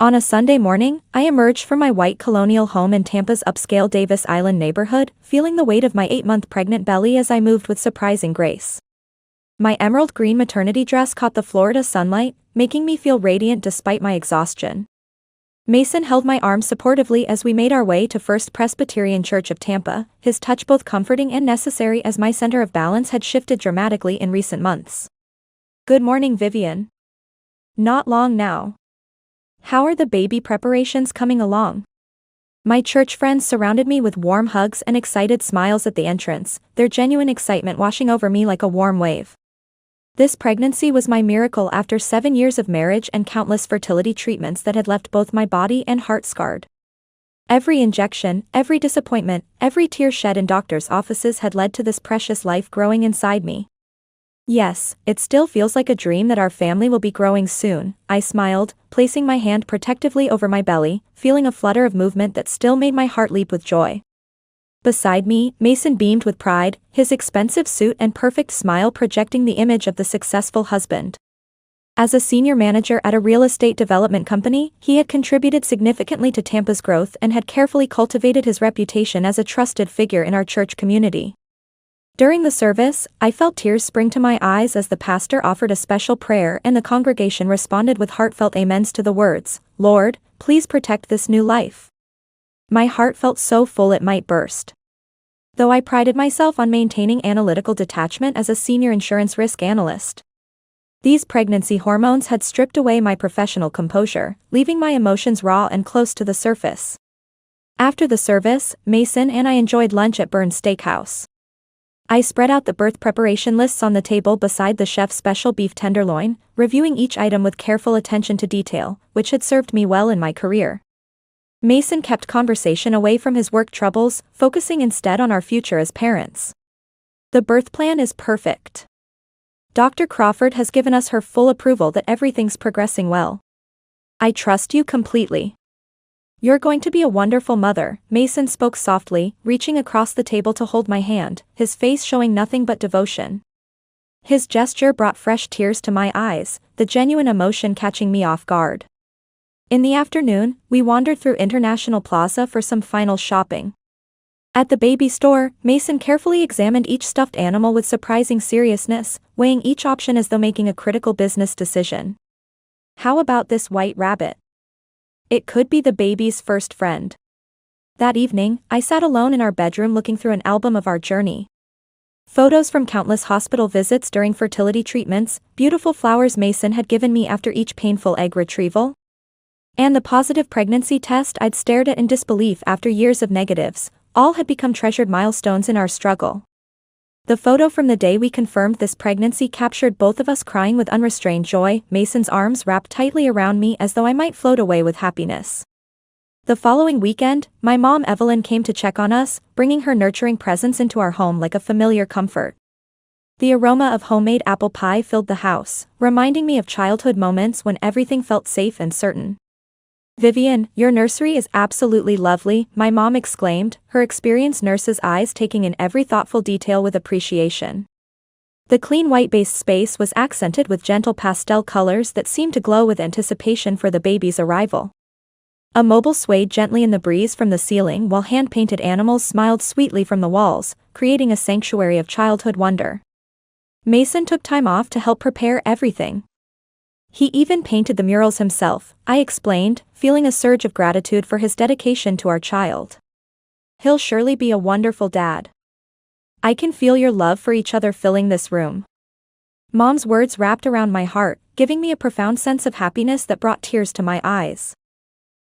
On a Sunday morning, I emerged from my white colonial home in Tampa's upscale Davis Island neighborhood, feeling the weight of my 8-month pregnant belly as I moved with surprising grace. My emerald green maternity dress caught the Florida sunlight, making me feel radiant despite my exhaustion. Mason held my arm supportively as we made our way to First Presbyterian Church of Tampa, his touch both comforting and necessary as my center of balance had shifted dramatically in recent months. "Good morning, Vivian. Not long now. How are the baby preparations coming along?" My church friends surrounded me with warm hugs and excited smiles at the entrance, their genuine excitement washing over me like a warm wave. This pregnancy was my miracle after 7 years of marriage and countless fertility treatments that had left both my body and heart scarred. Every injection, every disappointment, every tear shed in doctors' offices had led to this precious life growing inside me. "Yes, it still feels like a dream that our family will be growing soon," I smiled, placing my hand protectively over my belly, feeling a flutter of movement that still made my heart leap with joy. Beside me, Mason beamed with pride, his expensive suit and perfect smile projecting the image of the successful husband. As a senior manager at a real estate development company, he had contributed significantly to Tampa's growth and had carefully cultivated his reputation as a trusted figure in our church community. During the service, I felt tears spring to my eyes as the pastor offered a special prayer and the congregation responded with heartfelt amens to the words, "Lord, please protect this new life." My heart felt so full it might burst. Though I prided myself on maintaining analytical detachment as a senior insurance risk analyst, these pregnancy hormones had stripped away my professional composure, leaving my emotions raw and close to the surface. After the service, Mason and I enjoyed lunch at Burn's Steakhouse. I spread out the birth preparation lists on the table beside the chef's special beef tenderloin, reviewing each item with careful attention to detail, which had served me well in my career. Mason kept conversation away from his work troubles, focusing instead on our future as parents. "The birth plan is perfect. Dr. Crawford has given us her full approval that everything's progressing well. I trust you completely. You're going to be a wonderful mother," Mason spoke softly, reaching across the table to hold my hand, his face showing nothing but devotion. His gesture brought fresh tears to my eyes, the genuine emotion catching me off guard. In the afternoon, we wandered through International Plaza for some final shopping. At the baby store, Mason carefully examined each stuffed animal with surprising seriousness, weighing each option as though making a critical business decision. "How about this white rabbit? It could be the baby's first friend." That evening, I sat alone in our bedroom looking through an album of our journey. Photos from countless hospital visits during fertility treatments, beautiful flowers Mason had given me after each painful egg retrieval, and the positive pregnancy test I'd stared at in disbelief after years of negatives, all had become treasured milestones in our struggle. The photo from the day we confirmed this pregnancy captured both of us crying with unrestrained joy, Mason's arms wrapped tightly around me as though I might float away with happiness. The following weekend, my mom Evelyn came to check on us, bringing her nurturing presence into our home like a familiar comfort. The aroma of homemade apple pie filled the house, reminding me of childhood moments when everything felt safe and certain. "Vivian, your nursery is absolutely lovely," my mom exclaimed, her experienced nurse's eyes taking in every thoughtful detail with appreciation. The clean white-based space was accented with gentle pastel colors that seemed to glow with anticipation for the baby's arrival. A mobile swayed gently in the breeze from the ceiling while hand-painted animals smiled sweetly from the walls, creating a sanctuary of childhood wonder. Mason took time off to help prepare everything. He even painted the murals himself, I explained, feeling a surge of gratitude for his dedication to our child. "He'll surely be a wonderful dad. I can feel your love for each other filling this room." Mom's words wrapped around my heart, giving me a profound sense of happiness that brought tears to my eyes.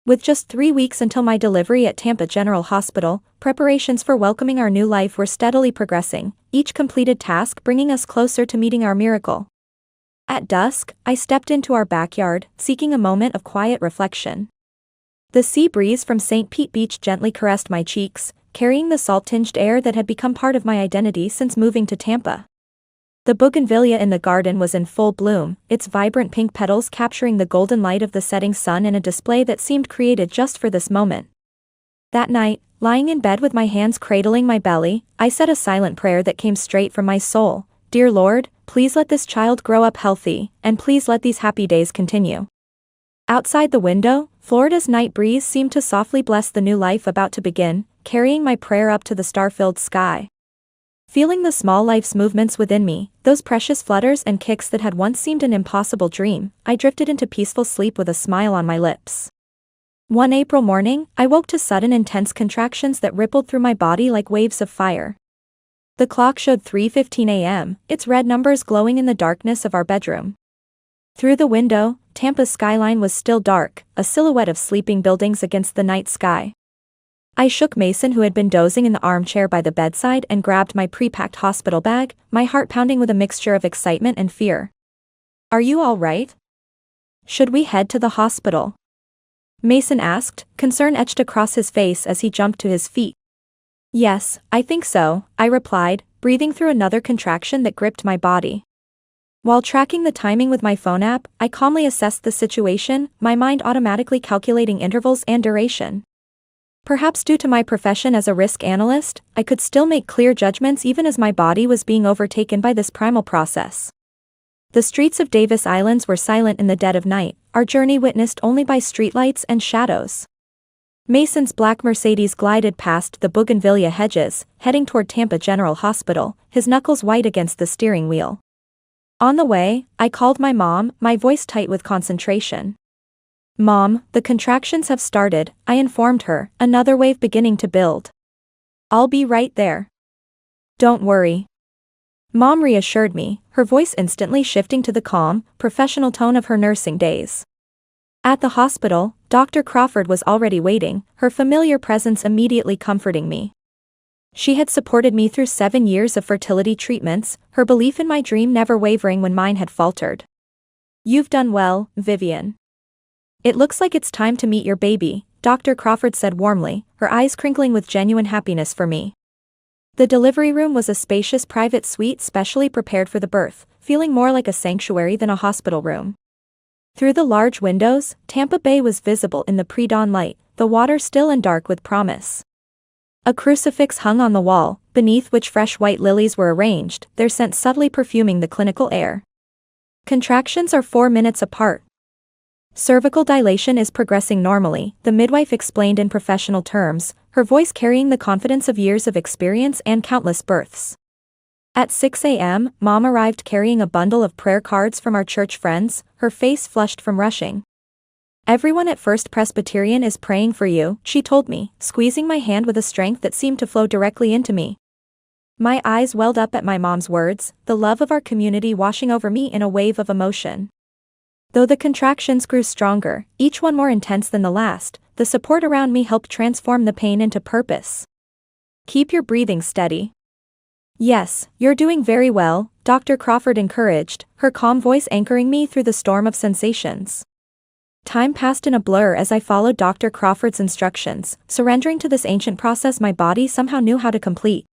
With just 3 weeks until my delivery at Tampa General Hospital, preparations for welcoming our new life were steadily progressing, each completed task bringing us closer to meeting our miracle. At dusk, I stepped into our backyard, seeking a moment of quiet reflection. The sea breeze from St. Pete Beach gently caressed my cheeks, carrying the salt-tinged air that had become part of my identity since moving to Tampa. The bougainvillea in the garden was in full bloom, its vibrant pink petals capturing the golden light of the setting sun in a display that seemed created just for this moment. That night, lying in bed with my hands cradling my belly, I said a silent prayer that came straight from my soul. "Dear Lord, please let this child grow up healthy, and please let these happy days continue." Outside the window, Florida's night breeze seemed to softly bless the new life about to begin, carrying my prayer up to the star-filled sky. Feeling the small life's movements within me, those precious flutters and kicks that had once seemed an impossible dream, I drifted into peaceful sleep with a smile on my lips. One April morning, I woke to sudden intense contractions that rippled through my body like waves of fire. The clock showed 3:15 a.m., its red numbers glowing in the darkness of our bedroom. Through the window, Tampa's skyline was still dark, a silhouette of sleeping buildings against the night sky. I shook Mason, who had been dozing in the armchair by the bedside, and grabbed my pre-packed hospital bag, my heart pounding with a mixture of excitement and fear. "Are you all right? Should we head to the hospital?" Mason asked, concern etched across his face as he jumped to his feet. "Yes, I think so," I replied, breathing through another contraction that gripped my body. While tracking the timing with my phone app, I calmly assessed the situation, my mind automatically calculating intervals and duration. Perhaps due to my profession as a risk analyst, I could still make clear judgments even as my body was being overtaken by this primal process. The streets of Davis Islands were silent in the dead of night, our journey witnessed only by streetlights and shadows. Mason's black Mercedes glided past the bougainvillea hedges, heading toward Tampa General Hospital, his knuckles white against the steering wheel. On the way, I called my mom, my voice tight with concentration. "Mom, the contractions have started," I informed her, another wave beginning to build. "I'll be right there. Don't worry." Mom reassured me, her voice instantly shifting to the calm, professional tone of her nursing days. At the hospital, Dr. Crawford was already waiting, her familiar presence immediately comforting me. She had supported me through 7 years of fertility treatments, her belief in my dream never wavering when mine had faltered. "You've done well, Vivian. It looks like it's time to meet your baby," Dr. Crawford said warmly, her eyes crinkling with genuine happiness for me. The delivery room was a spacious private suite specially prepared for the birth, feeling more like a sanctuary than a hospital room. Through the large windows, Tampa Bay was visible in the pre-dawn light, the water still and dark with promise. A crucifix hung on the wall, beneath which fresh white lilies were arranged, their scent subtly perfuming the clinical air. "Contractions are 4 minutes apart. Cervical dilation is progressing normally," the midwife explained in professional terms, her voice carrying the confidence of years of experience and countless births. At 6 a.m., Mom arrived carrying a bundle of prayer cards from our church friends, her face flushed from rushing. "Everyone at First Presbyterian is praying for you," she told me, squeezing my hand with a strength that seemed to flow directly into me. My eyes welled up at my mom's words, the love of our community washing over me in a wave of emotion. Though the contractions grew stronger, each one more intense than the last, the support around me helped transform the pain into purpose. "Keep your breathing steady." "Yes, you're doing very well," Dr. Crawford encouraged, her calm voice anchoring me through the storm of sensations. Time passed in a blur as I followed Dr. Crawford's instructions, surrendering to this ancient process my body somehow knew how to complete.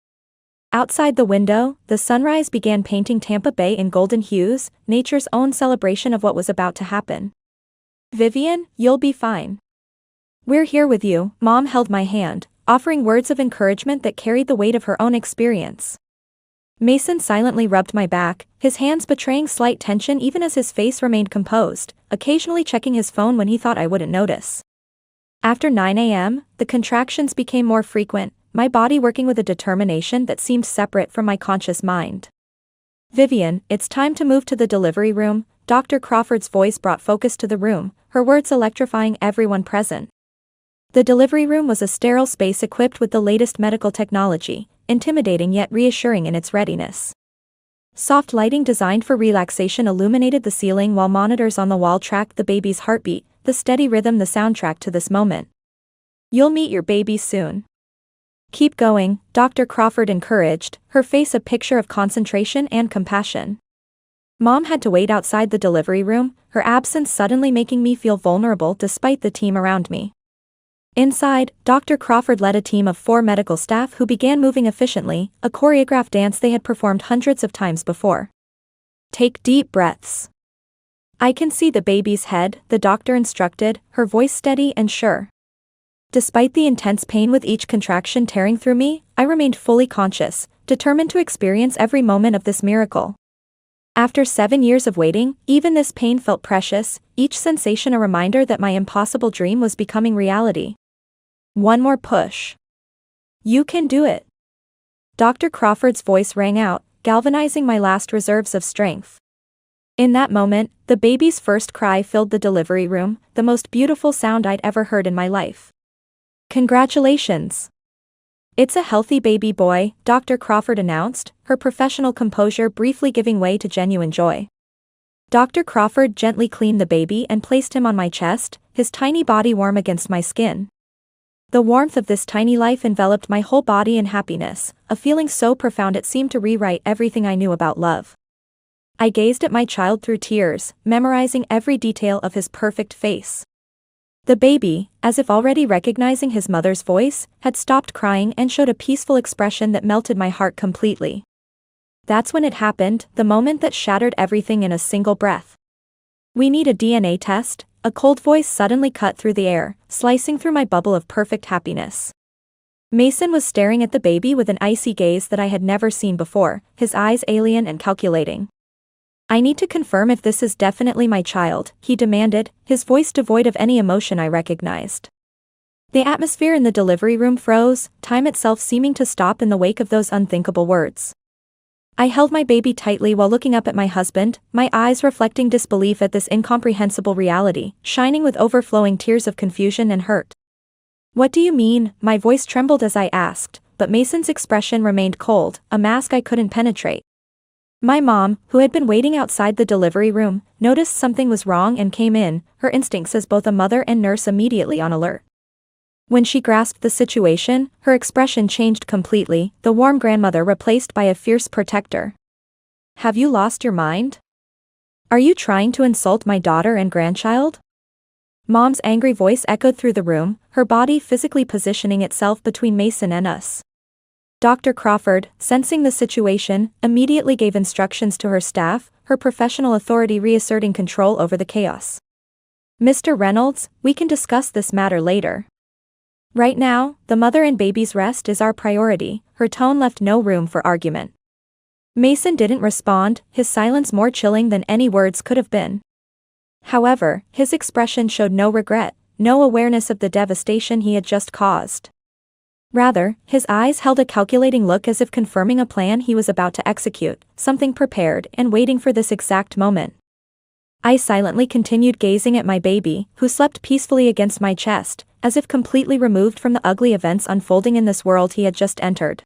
Outside the window, the sunrise began painting Tampa Bay in golden hues, nature's own celebration of what was about to happen. "Vivian, you'll be fine. We're here with you," Mom held my hand, offering words of encouragement that carried the weight of her own experience. Mason silently rubbed my back, his hands betraying slight tension even as his face remained composed, occasionally checking his phone when he thought I wouldn't notice. After 9 a.m., the contractions became more frequent, my body working with a determination that seemed separate from my conscious mind. "Vivian, it's time to move to the delivery room," Dr. Crawford's voice brought focus to the room, her words electrifying everyone present. The delivery room was a sterile space equipped with the latest medical technology, intimidating yet reassuring in its readiness. Soft lighting designed for relaxation illuminated the ceiling while monitors on the wall tracked the baby's heartbeat, the steady rhythm the soundtrack to this moment. "You'll meet your baby soon. Keep going," Dr. Crawford encouraged, her face a picture of concentration and compassion. Mom had to wait outside the delivery room, her absence suddenly making me feel vulnerable despite the team around me. Inside, Dr. Crawford led a team of 4 medical staff who began moving efficiently, a choreographed dance they had performed hundreds of times before. "Take deep breaths. I can see the baby's head," the doctor instructed, her voice steady and sure. Despite the intense pain with each contraction tearing through me, I remained fully conscious, determined to experience every moment of this miracle. After 7 years of waiting, even this pain felt precious, each sensation a reminder that my impossible dream was becoming reality. One more push. You can do it. Dr. Crawford's voice rang out, galvanizing my last reserves of strength. In that moment, the baby's first cry filled the delivery room, the most beautiful sound I'd ever heard in my life. Congratulations! It's a healthy baby boy, Dr. Crawford announced, her professional composure briefly giving way to genuine joy. Dr. Crawford gently cleaned the baby and placed him on my chest, his tiny body warm against my skin. The warmth of this tiny life enveloped my whole body in happiness, a feeling so profound it seemed to rewrite everything I knew about love. I gazed at my child through tears, memorizing every detail of his perfect face. The baby, as if already recognizing his mother's voice, had stopped crying and showed a peaceful expression that melted my heart completely. That's when it happened, the moment that shattered everything in a single breath. We need a DNA test, a cold voice suddenly cut through the air, slicing through my bubble of perfect happiness. Mason was staring at the baby with an icy gaze that I had never seen before, his eyes alien and calculating. I need to confirm if this is definitely my child, he demanded, his voice devoid of any emotion I recognized. The atmosphere in the delivery room froze, time itself seeming to stop in the wake of those unthinkable words. I held my baby tightly while looking up at my husband, my eyes reflecting disbelief at this incomprehensible reality, shining with overflowing tears of confusion and hurt. What do you mean? My voice trembled as I asked, but Mason's expression remained cold, a mask I couldn't penetrate. My mom, who had been waiting outside the delivery room, noticed something was wrong and came in, her instincts as both a mother and nurse immediately on alert. When she grasped the situation, her expression changed completely, the warm grandmother replaced by a fierce protector. Have you lost your mind? Are you trying to insult my daughter and grandchild? Mom's angry voice echoed through the room, her body physically positioning itself between Mason and us. Dr. Crawford, sensing the situation, immediately gave instructions to her staff, her professional authority reasserting control over the chaos. Mr. Reynolds, we can discuss this matter later. Right now, the mother and baby's rest is our priority, her tone left no room for argument. Mason didn't respond, his silence more chilling than any words could have been. However, his expression showed no regret, no awareness of the devastation he had just caused. Rather, his eyes held a calculating look as if confirming a plan he was about to execute, something prepared and waiting for this exact moment. I silently continued gazing at my baby, who slept peacefully against my chest, as if completely removed from the ugly events unfolding in this world he had just entered.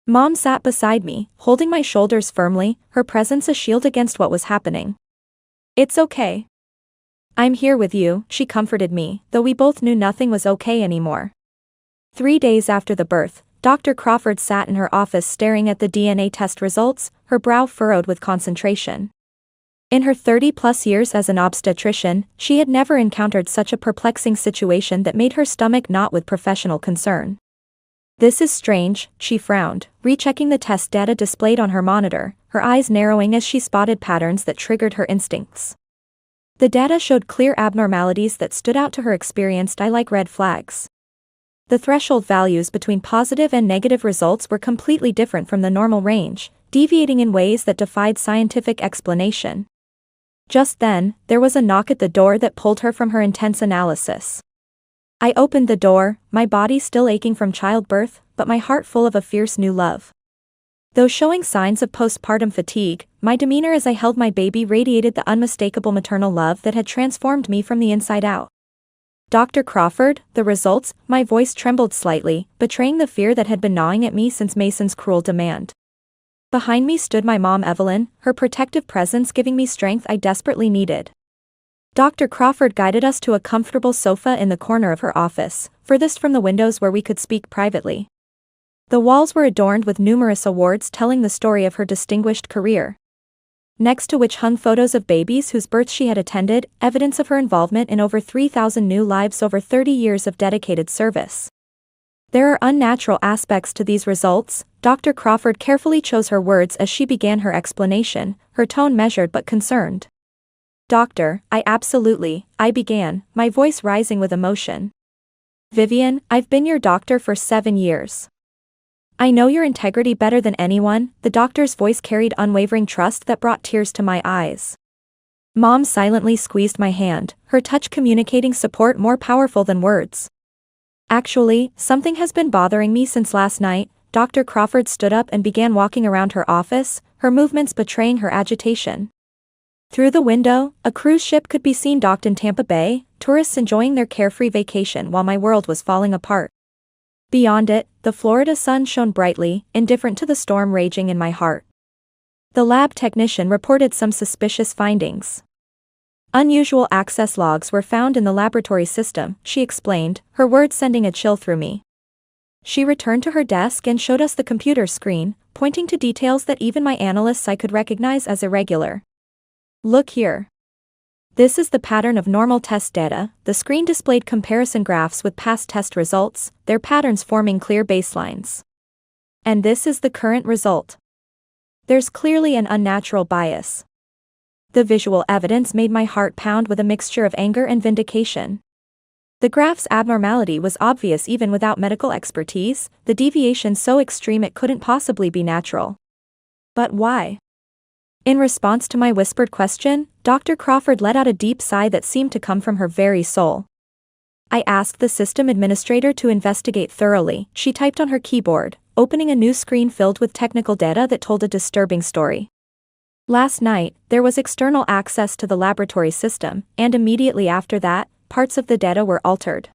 Mom sat beside me, holding my shoulders firmly, her presence a shield against what was happening. It's okay. I'm here with you, she comforted me, though we both knew nothing was okay anymore. 3 days after the birth, Dr. Crawford sat in her office staring at the DNA test results, her brow furrowed with concentration. In her 30-plus years as an obstetrician, she had never encountered such a perplexing situation that made her stomach knot with professional concern. This is strange, she frowned, rechecking the test data displayed on her monitor, her eyes narrowing as she spotted patterns that triggered her instincts. The data showed clear abnormalities that stood out to her experienced eye like red flags. The threshold values between positive and negative results were completely different from the normal range, deviating in ways that defied scientific explanation. Just then, there was a knock at the door that pulled her from her intense analysis. I opened the door, my body still aching from childbirth, but my heart full of a fierce new love. Though showing signs of postpartum fatigue, my demeanor as I held my baby radiated the unmistakable maternal love that had transformed me from the inside out. Dr. Crawford, the results, my voice trembled slightly, betraying the fear that had been gnawing at me since Mason's cruel demand. Behind me stood my mom Evelyn, her protective presence giving me strength I desperately needed. Dr. Crawford guided us to a comfortable sofa in the corner of her office, furthest from the windows where we could speak privately. The walls were adorned with numerous awards telling the story of her distinguished career. Next to which hung photos of babies whose births she had attended, evidence of her involvement in over 3,000 new lives over 30 years of dedicated service. There are unnatural aspects to these results, Dr. Crawford carefully chose her words as she began her explanation, her tone measured but concerned. Doctor, I began, my voice rising with emotion. Vivian, I've been your doctor for 7 years. I know your integrity better than anyone, the doctor's voice carried unwavering trust that brought tears to my eyes. Mom silently squeezed my hand, her touch communicating support more powerful than words. Actually, something has been bothering me since last night. Dr. Crawford stood up and began walking around her office, her movements betraying her agitation. Through the window, a cruise ship could be seen docked in Tampa Bay, tourists enjoying their carefree vacation while my world was falling apart. Beyond it, the Florida sun shone brightly, indifferent to the storm raging in my heart. The lab technician reported some suspicious findings. Unusual access logs were found in the laboratory system, she explained, her words sending a chill through me. She returned to her desk and showed us the computer screen, pointing to details that even my analysts I could recognize as irregular. Look here. This is the pattern of normal test data. The screen displayed comparison graphs with past test results, their patterns forming clear baselines. And this is the current result. There's clearly an unnatural bias. The visual evidence made my heart pound with a mixture of anger and vindication. The graph's abnormality was obvious even without medical expertise, the deviation so extreme it couldn't possibly be natural. But why? In response to my whispered question, Dr. Crawford let out a deep sigh that seemed to come from her very soul. I asked the system administrator to investigate thoroughly. She typed on her keyboard, opening a new screen filled with technical data that told a disturbing story. Last night, there was external access to the laboratory system, and immediately after that, parts of the data were altered.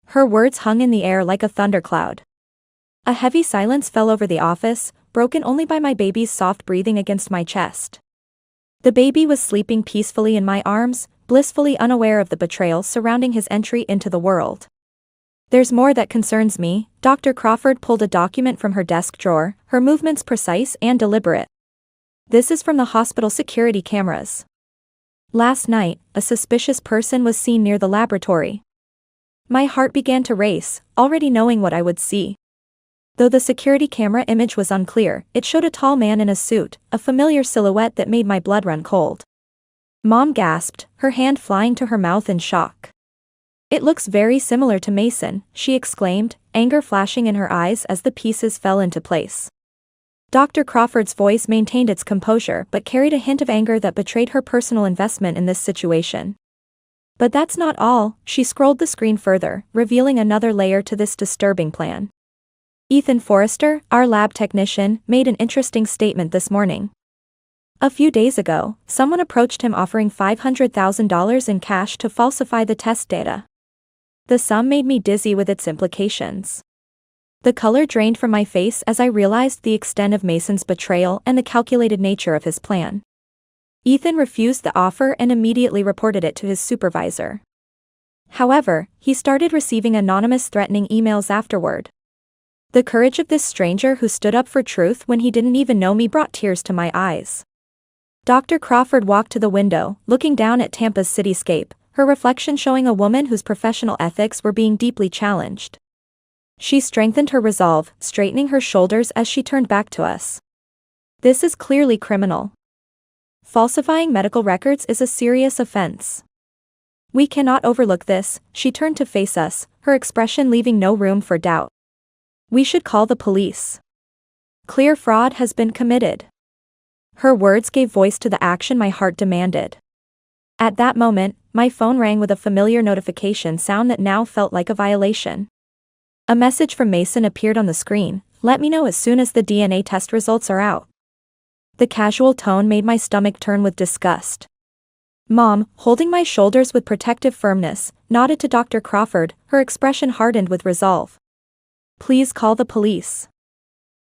Her words hung in the air like a thundercloud. A heavy silence fell over the office, broken only by my baby's soft breathing against my chest. The baby was sleeping peacefully in my arms, blissfully unaware of the betrayal surrounding his entry into the world. There's more that concerns me. Dr. Crawford pulled a document from her desk drawer, her movements precise and deliberate. This is from the hospital security cameras. Last night, a suspicious person was seen near the laboratory. My heart began to race, already knowing what I would see. Though the security camera image was unclear, it showed a tall man in a suit, a familiar silhouette that made my blood run cold. Mom gasped, her hand flying to her mouth in shock. It looks very similar to Mason, she exclaimed, anger flashing in her eyes as the pieces fell into place. Dr. Crawford's voice maintained its composure but carried a hint of anger that betrayed her personal investment in this situation. But that's not all, she scrolled the screen further, revealing another layer to this disturbing plan. Ethan Forrester, our lab technician, made an interesting statement this morning. A few days ago, someone approached him offering $500,000 in cash to falsify the test data. The sum made me dizzy with its implications. The color drained from my face as I realized the extent of Mason's betrayal and the calculated nature of his plan. Ethan refused the offer and immediately reported it to his supervisor. However, he started receiving anonymous threatening emails afterward. The courage of this stranger who stood up for truth when he didn't even know me brought tears to my eyes. Dr. Crawford walked to the window, looking down at Tampa's cityscape, her reflection showing a woman whose professional ethics were being deeply challenged. She strengthened her resolve, straightening her shoulders as she turned back to us. This is clearly criminal. Falsifying medical records is a serious offense. We cannot overlook this. She turned to face us, her expression leaving no room for doubt. We should call the police. Clear fraud has been committed. Her words gave voice to the action my heart demanded. At that moment, my phone rang with a familiar notification sound that now felt like a violation. A message from Mason appeared on the screen, let me know as soon as the DNA test results are out. The casual tone made my stomach turn with disgust. Mom, holding my shoulders with protective firmness, nodded to Dr. Crawford, her expression hardened with resolve. Please call the police.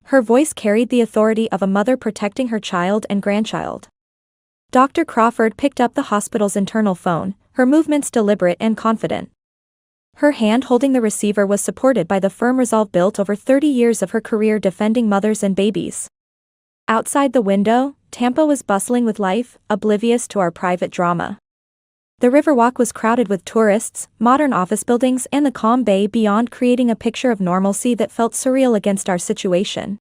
Her voice carried the authority of a mother protecting her child and grandchild. Dr. Crawford picked up the hospital's internal phone, her movements deliberate and confident. Her hand holding the receiver was supported by the firm resolve built over 30 years of her career defending mothers and babies. Outside the window, Tampa was bustling with life, oblivious to our private drama. The Riverwalk was crowded with tourists, modern office buildings and the calm bay beyond creating a picture of normalcy that felt surreal against our situation.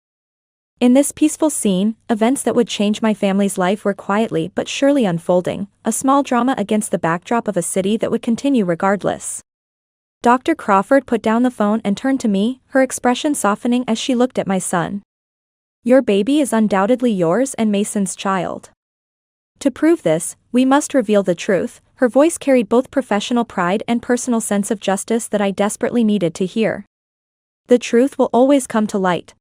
In this peaceful scene, events that would change my family's life were quietly but surely unfolding, a small drama against the backdrop of a city that would continue regardless. Dr. Crawford put down the phone and turned to me, her expression softening as she looked at my son. Your baby is undoubtedly yours and Mason's child. To prove this, we must reveal the truth. Her voice carried both professional pride and personal sense of justice that I desperately needed to hear. The truth will always come to light.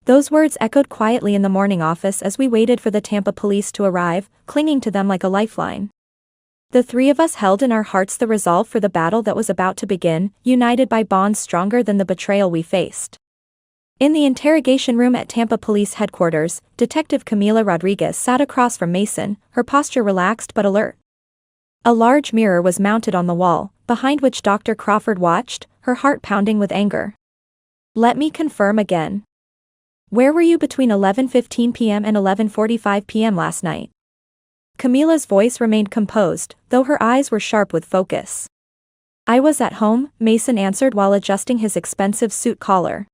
Those words echoed quietly in the morning office as we waited for the Tampa police to arrive, clinging to them like a lifeline. The three of us held in our hearts the resolve for the battle that was about to begin, united by bonds stronger than the betrayal we faced. In the interrogation room at Tampa Police Headquarters, Detective Camila Rodriguez sat across from Mason, her posture relaxed but alert. A large mirror was mounted on the wall, behind which Dr. Crawford watched, her heart pounding with anger. Let me confirm again. Where were you between 11:15 p.m. and 11:45 p.m. last night? Camila's voice remained composed, though her eyes were sharp with focus. I was at home, Mason answered while adjusting his expensive suit collar.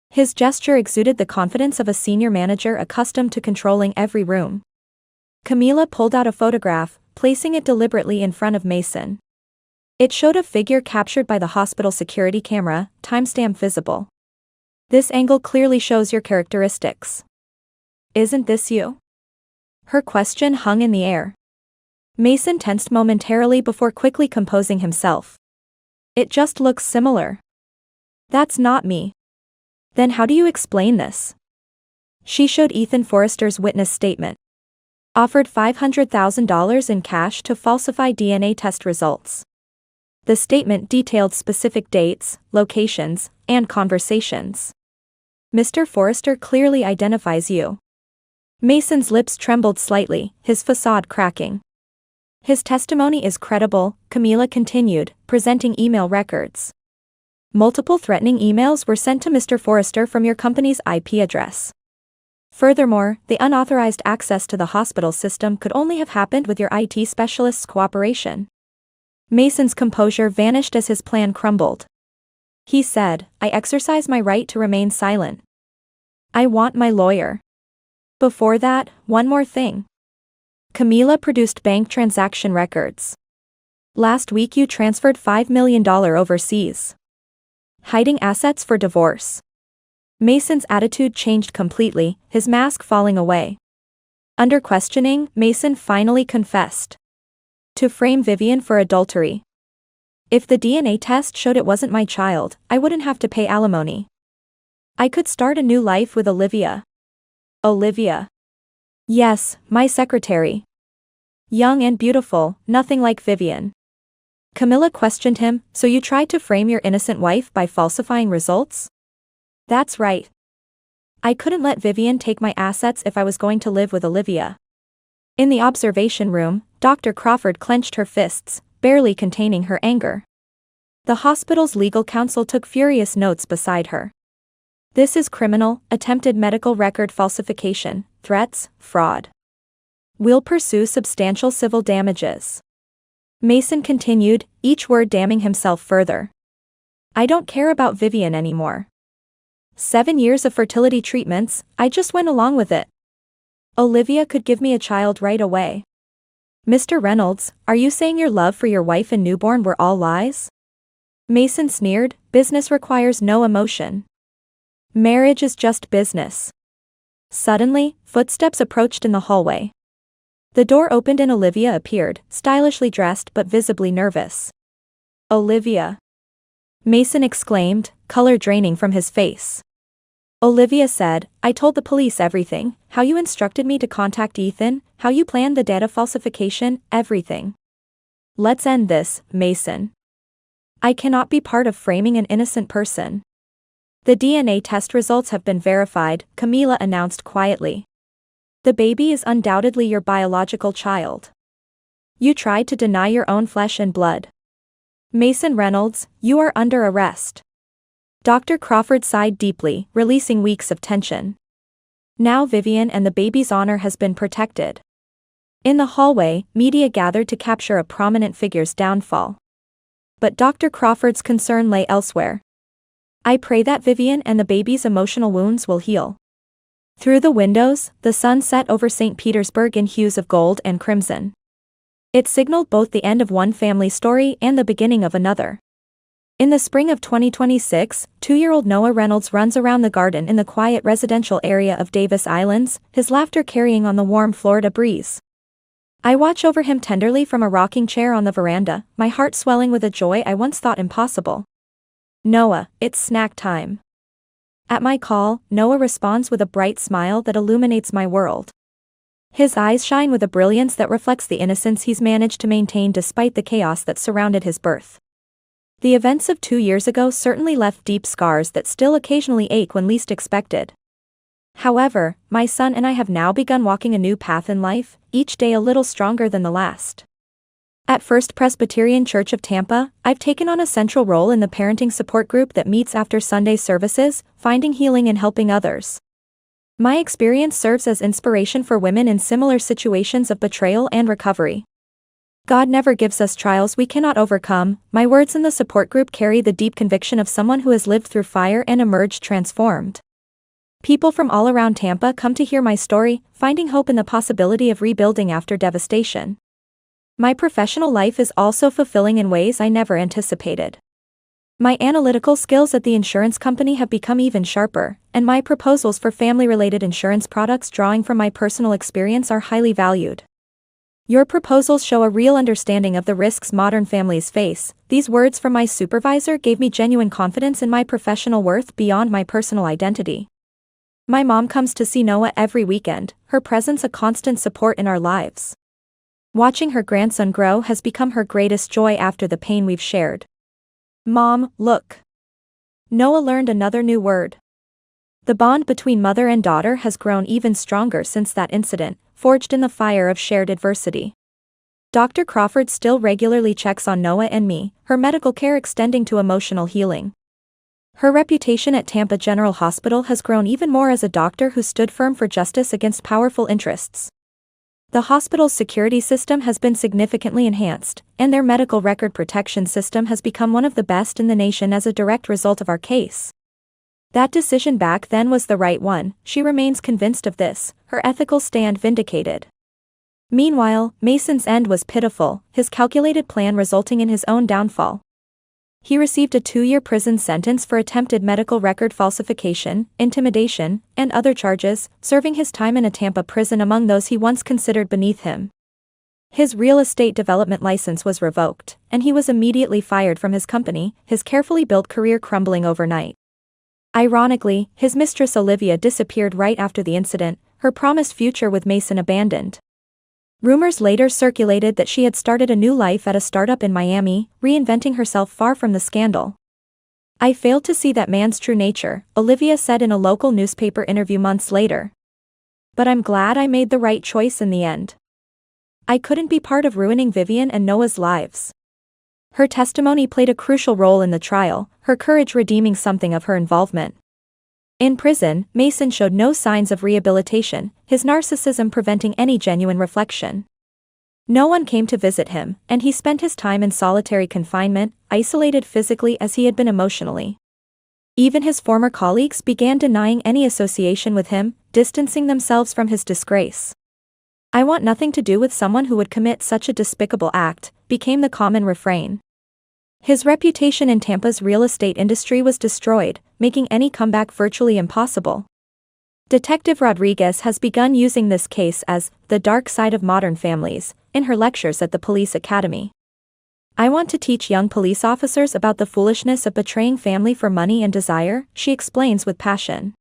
His gesture exuded the confidence of a senior manager accustomed to controlling every room. Camila pulled out a photograph, placing it deliberately in front of Mason. It showed a figure captured by the hospital security camera, timestamp visible. This angle clearly shows your characteristics. Isn't this you? Her question hung in the air. Mason tensed momentarily before quickly composing himself. It just looks similar. That's not me. Then how do you explain this? She showed Ethan Forrester's witness statement. Offered $500,000 in cash to falsify DNA test results. The statement detailed specific dates, locations, and conversations. Mr. Forrester clearly identifies you. Mason's lips trembled slightly, his facade cracking. His testimony is credible, Camila continued, presenting email records. Multiple threatening emails were sent to Mr. Forrester from your company's IP address. Furthermore, the unauthorized access to the hospital system could only have happened with your IT specialist's cooperation. Mason's composure vanished as his plan crumbled. He said, I exercise my right to remain silent. I want my lawyer. Before that, one more thing. Camila produced bank transaction records. Last week you transferred $5 million overseas. Hiding assets for divorce. Mason's attitude changed completely, his mask falling away. Under questioning, Mason finally confessed. To frame Vivian for adultery. If the DNA test showed it wasn't my child, I wouldn't have to pay alimony. I could start a new life with Olivia. Olivia. Yes, my secretary. Young and beautiful, nothing like Vivian. Camila questioned him, so you tried to frame your innocent wife by falsifying results? That's right. I couldn't let Vivian take my assets if I was going to live with Olivia. In the observation room, Dr. Crawford clenched her fists, barely containing her anger. The hospital's legal counsel took furious notes beside her. This is criminal, attempted medical record falsification, threats, fraud. We'll pursue substantial civil damages. Mason continued, each word damning himself further. I don't care about Vivian anymore. 7 years of fertility treatments, I just went along with it. Olivia could give me a child right away. Mr. Reynolds, are you saying your love for your wife and newborn were all lies? Mason sneered, business requires no emotion. Marriage is just business. Suddenly, footsteps approached in the hallway. The door opened and Olivia appeared, stylishly dressed but visibly nervous. Olivia. Mason exclaimed, color draining from his face. Olivia said, I told the police everything, how you instructed me to contact Ethan, how you planned the data falsification, everything. Let's end this, Mason. I cannot be part of framing an innocent person. The DNA test results have been verified, Camila announced quietly. The baby is undoubtedly your biological child. You tried to deny your own flesh and blood. Mason Reynolds, you are under arrest. Dr. Crawford sighed deeply, releasing weeks of tension. Now Vivian and the baby's honor has been protected. In the hallway, media gathered to capture a prominent figure's downfall. But Dr. Crawford's concern lay elsewhere. I pray that Vivian and the baby's emotional wounds will heal. Through the windows, the sun set over St. Petersburg in hues of gold and crimson. It signaled both the end of one family story and the beginning of another. In the spring of 2026, 2-year-old Noah Reynolds runs around the garden in the quiet residential area of Davis Islands, his laughter carrying on the warm Florida breeze. I watch over him tenderly from a rocking chair on the veranda, my heart swelling with a joy I once thought impossible. "Noah, it's snack time." At my call, Noah responds with a bright smile that illuminates my world. His eyes shine with a brilliance that reflects the innocence he's managed to maintain despite the chaos that surrounded his birth. The events of 2 years ago certainly left deep scars that still occasionally ache when least expected. However, my son and I have now begun walking a new path in life, each day a little stronger than the last. At First Presbyterian Church of Tampa, I've taken on a central role in the parenting support group that meets after Sunday services, finding healing and helping others. My experience serves as inspiration for women in similar situations of betrayal and recovery. God never gives us trials we cannot overcome. My words in the support group carry the deep conviction of someone who has lived through fire and emerged transformed. People from all around Tampa come to hear my story, finding hope in the possibility of rebuilding after devastation. My professional life is also fulfilling in ways I never anticipated. My analytical skills at the insurance company have become even sharper, and my proposals for family-related insurance products drawing from my personal experience are highly valued. "Your proposals show a real understanding of the risks modern families face." These words from my supervisor gave me genuine confidence in my professional worth beyond my personal identity. My mom comes to see Noah every weekend, her presence a constant support in our lives. Watching her grandson grow has become her greatest joy after the pain we've shared. "Mom, look." Noah learned another new word. The bond between mother and daughter has grown even stronger since that incident, forged in the fire of shared adversity. Dr. Crawford still regularly checks on Noah and me, her medical care extending to emotional healing. Her reputation at Tampa General Hospital has grown even more as a doctor who stood firm for justice against powerful interests. The hospital's security system has been significantly enhanced, and their medical record protection system has become one of the best in the nation as a direct result of our case. That decision back then was the right one, she remains convinced of this, her ethical stand vindicated. Meanwhile, Mason's end was pitiful, his calculated plan resulting in his own downfall. He received a 2-year prison sentence for attempted medical record falsification, intimidation, and other charges, serving his time in a Tampa prison among those he once considered beneath him. His real estate development license was revoked, and he was immediately fired from his company, his carefully built career crumbling overnight. Ironically, his mistress Olivia disappeared right after the incident, her promised future with Mason abandoned. Rumors later circulated that she had started a new life at a startup in Miami, reinventing herself far from the scandal. "I failed to see that man's true nature," Olivia said in a local newspaper interview months later. "But I'm glad I made the right choice in the end. I couldn't be part of ruining Vivian and Noah's lives." Her testimony played a crucial role in the trial, her courage redeeming something of her involvement. In prison, Mason showed no signs of rehabilitation, his narcissism preventing any genuine reflection. No one came to visit him, and he spent his time in solitary confinement, isolated physically as he had been emotionally. Even his former colleagues began denying any association with him, distancing themselves from his disgrace. "I want nothing to do with someone who would commit such a despicable act," became the common refrain. His reputation in Tampa's real estate industry was destroyed, making any comeback virtually impossible. Detective Rodriguez has begun using this case as the dark side of modern families in her lectures at the police academy. "I want to teach young police officers about the foolishness of betraying family for money and desire," she explains with passion.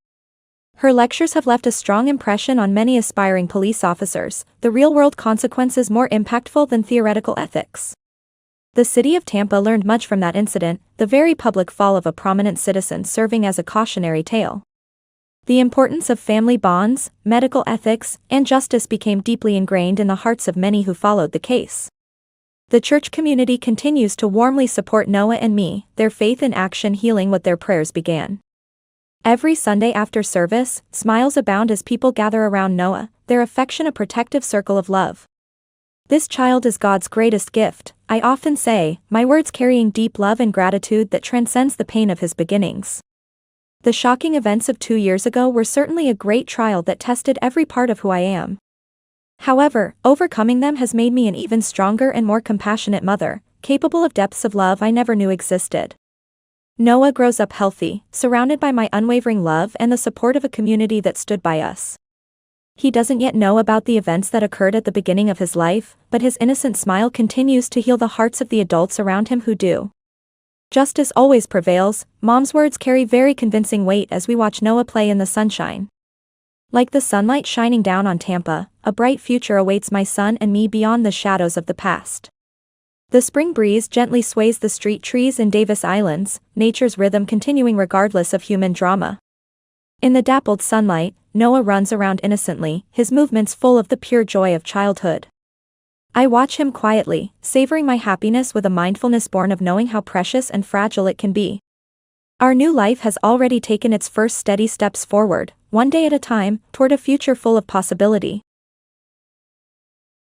Her lectures have left a strong impression on many aspiring police officers, the real-world consequences more impactful than theoretical ethics. The city of Tampa learned much from that incident, the very public fall of a prominent citizen serving as a cautionary tale. The importance of family bonds, medical ethics, and justice became deeply ingrained in the hearts of many who followed the case. The church community continues to warmly support Noah and me, their faith in action healing what their prayers began. Every Sunday after service, smiles abound as people gather around Noah, their affection a protective circle of love. "This child is God's greatest gift," I often say, my words carrying deep love and gratitude that transcends the pain of his beginnings. The shocking events of 2 years ago were certainly a great trial that tested every part of who I am. However, overcoming them has made me an even stronger and more compassionate mother, capable of depths of love I never knew existed. Noah grows up healthy, surrounded by my unwavering love and the support of a community that stood by us. He doesn't yet know about the events that occurred at the beginning of his life, but his innocent smile continues to heal the hearts of the adults around him who do. Justice always prevails. Mom's words carry very convincing weight as we watch Noah play in the sunshine. Like the sunlight shining down on Tampa, a bright future awaits my son and me beyond the shadows of the past. The spring breeze gently sways the street trees in Davis Islands, nature's rhythm continuing regardless of human drama. In the dappled sunlight, Noah runs around innocently, his movements full of the pure joy of childhood. I watch him quietly, savoring my happiness with a mindfulness born of knowing how precious and fragile it can be. Our new life has already taken its first steady steps forward, one day at a time, toward a future full of possibility.